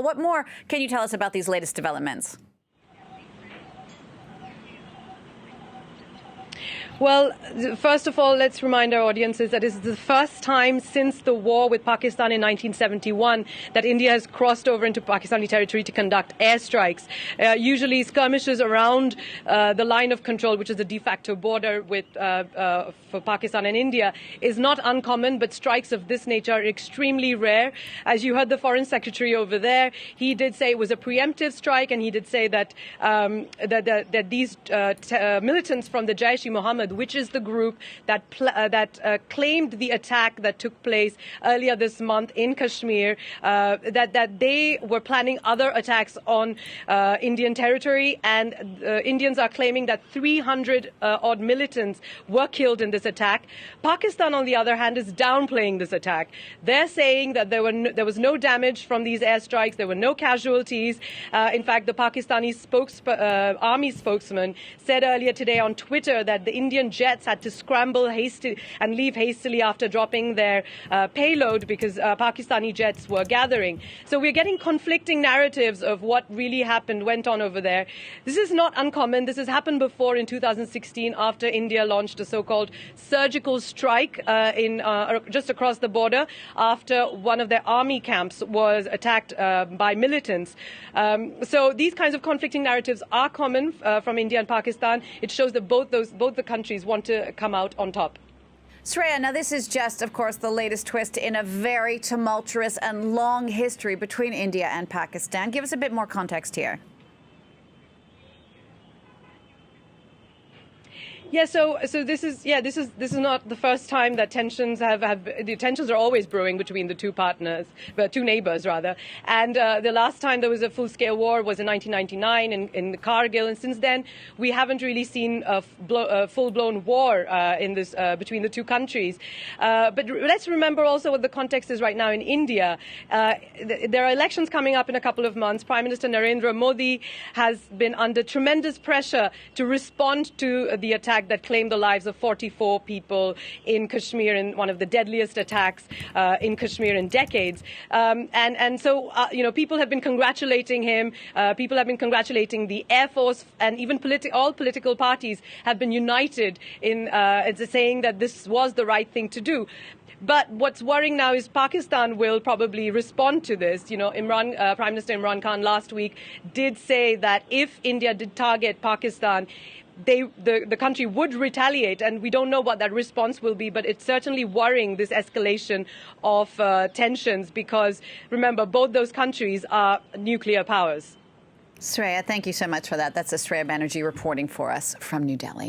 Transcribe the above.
What more can you tell us about these latest developments? Well, first of all, let's remind our audiences that this is the first time since the war with Pakistan in 1971 that India has crossed over into Pakistani territory to conduct airstrikes. Usually skirmishes around the line of control, which is the de facto border for Pakistan and India, is not uncommon, but strikes of this nature are extremely rare. As you heard the Foreign Secretary over there, he did say it was a preemptive strike, and he did say that that these militants from the Jaish-e-Mohammed, which is the group that claimed the attack that took place earlier this month in Kashmir, that they were planning other attacks on Indian territory, and Indians are claiming that 300 odd militants were killed in this attack. Pakistan, on the other hand, is downplaying this attack. They're saying that there was no damage from these airstrikes, there were no casualties. In fact, the Pakistani army spokesman said earlier today on Twitter that the Indian jets had to scramble and leave hastily after dropping their payload because Pakistani jets were gathering. So we're getting conflicting narratives of what really went on over there. This is not uncommon. This has happened before in 2016 after India launched a so-called surgical strike just across the border after one of their army camps was attacked by militants. So these kinds of conflicting narratives are common from India and Pakistan. It shows that both the countries want to come out on top. Shreya, now this is just, of course, the latest twist in a very tumultuous and long history between India and Pakistan. Give us a bit more context here. Yeah, so this is not the first time that tensions tensions are always brewing between the two neighbors rather. And the last time there was a full-scale war was in 1999 in Kargil, and since then we haven't really seen a full-blown war between the two countries. But let's remember also what the context is right now in India. There are elections coming up in a couple of months. Prime Minister Narendra Modi has been under tremendous pressure to respond to the attack that claimed the lives of 44 people in Kashmir, in one of the deadliest attacks in Kashmir in decades. So people have been congratulating him. People have been congratulating the Air Force, and even all political parties have been united in saying that this was the right thing to do. But what's worrying now is Pakistan will probably respond to this. Prime Minister Imran Khan last week did say that if India did target Pakistan, the country would retaliate, and we don't know what that response will be, but it's certainly worrying, this escalation of tensions, because remember, both those countries are nuclear powers. Shreya, thank you so much for that. That's Shreya Banerjee reporting for us from New Delhi.